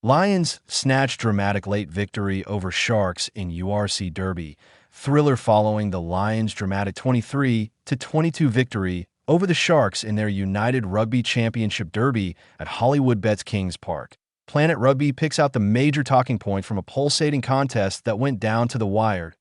Lions snatched dramatic late victory over Sharks in URC Derby. Thriller following the Lions' dramatic 23-22 victory over the Sharks in their United Rugby Championship Derby at Hollywoodbets Kings Park. Planet Rugby picks out the major talking point from a pulsating contest that went down to the wire.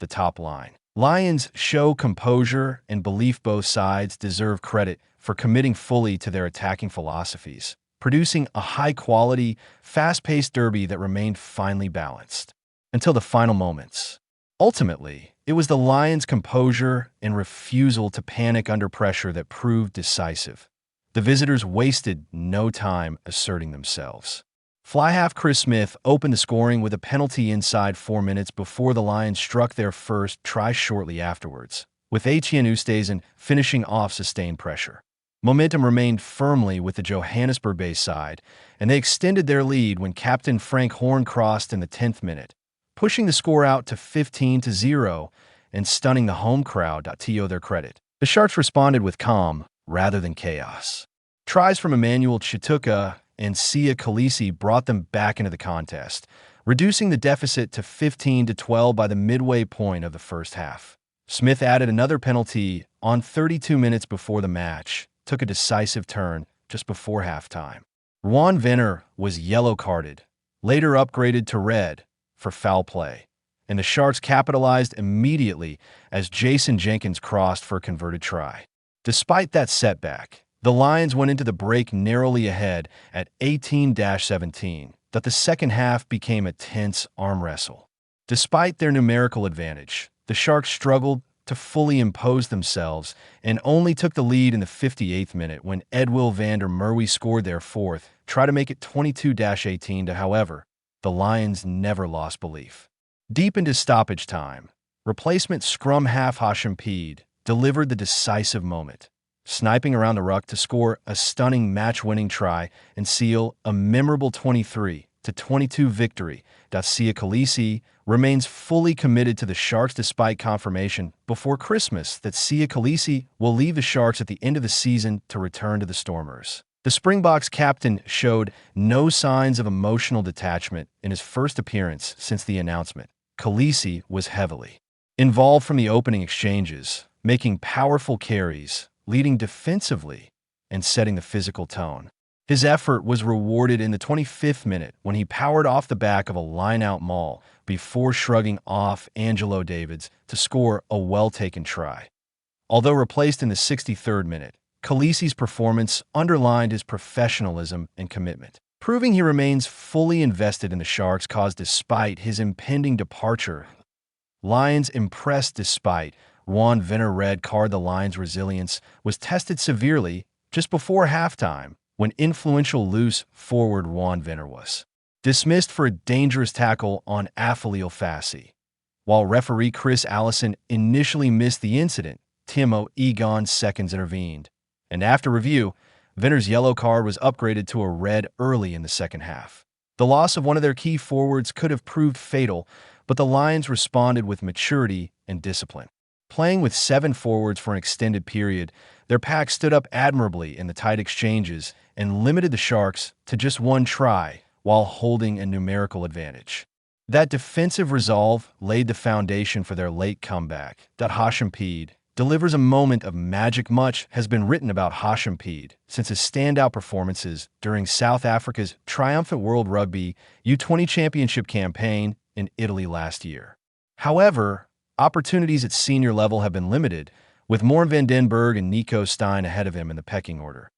The top line. Lions show composure and belief. Both sides deserve credit for committing fully to their attacking philosophies, producing a high-quality, fast-paced derby that remained finely balanced until the final moments. Ultimately, it was the Lions' composure and refusal to panic under pressure that proved decisive. The visitors wasted no time asserting themselves. Fly half Chris Smith opened the scoring with a penalty inside 4 minutes before the Lions struck their first try shortly afterwards, with Etienne Oosthuizen finishing off sustained pressure. Momentum remained firmly with the Johannesburg-based side, and they extended their lead when captain Frank Horn crossed in the 10th minute, pushing the score out to 15-0 and stunning the home crowd. To their credit, the Sharks responded with calm rather than chaos. Tries from Emmanuel Tshituka and Siya Kolisi brought them back into the contest, reducing the deficit to 15-12 by the midway point of the first half. Smith added another penalty on 32 minutes before the match took a decisive turn just before halftime. Juan Venner was yellow-carded, later upgraded to red for foul play, and the Sharks capitalized immediately as Jason Jenkins crossed for a converted try. Despite that setback, the Lions went into the break narrowly ahead at 18-17, but the second half became a tense arm wrestle. Despite their numerical advantage, the Sharks struggled to fully impose themselves and only took the lead in the 58th minute when Edwill van der Merwe scored their fourth, try to make it 22-18. However, the Lions never lost belief. Deep into stoppage time, replacement scrum half Haashim Pead delivered the decisive moment, sniping around the ruck to score a stunning match-winning try and seal a memorable 23-22 victory. Siya Kolisi remains fully committed to the Sharks despite confirmation before Christmas that Siya Kolisi will leave the Sharks at the end of the season to return to the Stormers. The Springboks captain showed no signs of emotional detachment in his first appearance since the announcement. Kolisi was heavily involved from the opening exchanges, making powerful carries, leading defensively, and setting the physical tone. His effort was rewarded in the 25th minute when he powered off the back of a line-out maul before shrugging off Angelo Davids to score a well-taken try. Although replaced in the 63rd minute, Kolisi's performance underlined his professionalism and commitment, proving he remains fully invested in the Sharks' cause despite his impending departure. Lions impressed despite Juan Venner red card. The Lions' resilience was tested severely just before halftime when influential loose forward Juan Venner was dismissed for a dangerous tackle on Afalil Fassi. While referee Chris Allison initially missed the incident, Timo Egon seconds intervened, and after review, Venner's yellow card was upgraded to a red early in the second half. The loss of one of their key forwards could have proved fatal, but the Lions responded with maturity and discipline. Playing with 7 forwards for an extended period, their pack stood up admirably in the tight exchanges and limited the Sharks to just 1 try while holding a numerical advantage. That defensive resolve laid the foundation for their late comeback. Haashim Pead delivers a moment of magic. Much has been written about Haashim Pead since his standout performances during South Africa's triumphant World Rugby U20 Championship campaign in Italy last year. However, opportunities at senior level have been limited, with Morn van den Berg and Nico Stein ahead of him in the pecking order.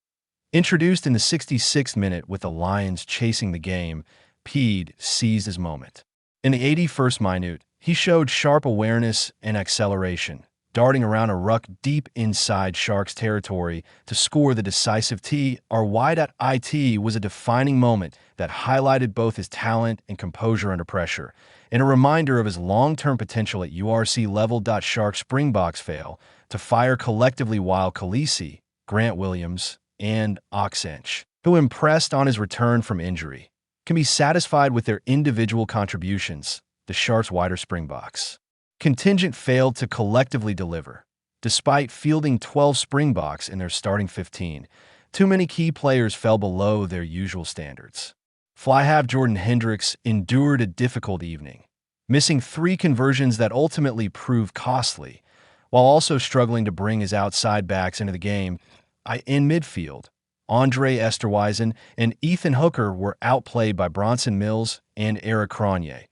Introduced in the 66th minute with the Lions chasing the game, Pead seized his moment. In the 81st minute, he showed sharp awareness and acceleration, darting around a ruck deep inside Sharks territory to score the decisive try. Our wide-at-it was a defining moment that highlighted both his talent and composure under pressure, and a reminder of his long-term potential at URC level. Sharks Springboks fail to fire collectively while Kolisi, Grant Williams, and Oxench, who impressed on his return from injury, can be satisfied with their individual contributions. The Sharks' wider Springboks contingent failed to collectively deliver. Despite fielding 12 Springboks in their starting 15, too many key players fell below their usual standards. Fly half Jordan Hendricks endured a difficult evening, missing 3 conversions that ultimately proved costly, while also struggling to bring his outside backs into the game. In midfield, Andre Esterhuizen and Ethan Hooker were outplayed by Bronson Mills and Eric Cronje,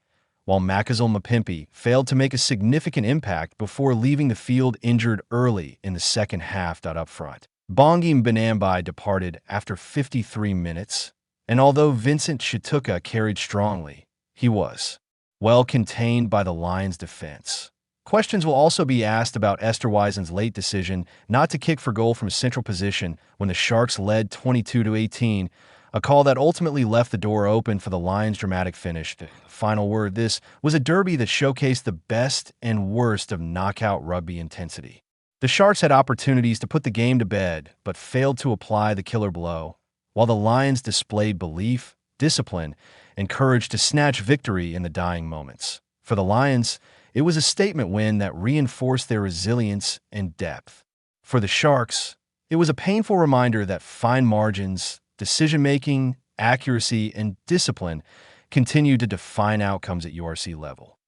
while Makazole Mapimpi failed to make a significant impact before leaving the field injured early in the second half. Up front, Bongi Mbonambi departed after 53 minutes, and although Vincent Tshituka carried strongly, he was well contained by the Lions' defense. Questions will also be asked about Esterhuizen's late decision not to kick for goal from a central position when the Sharks led 22-18, a call that ultimately left the door open for the Lions' dramatic finish. Final word, this was a derby that showcased the best and worst of knockout rugby intensity. The Sharks had opportunities to put the game to bed, but failed to apply the killer blow, while the Lions displayed belief, discipline, and courage to snatch victory in the dying moments. For the Lions, it was a statement win that reinforced their resilience and depth. For the Sharks, it was a painful reminder that fine margins, decision-making, accuracy, and discipline continue to define outcomes at URC level.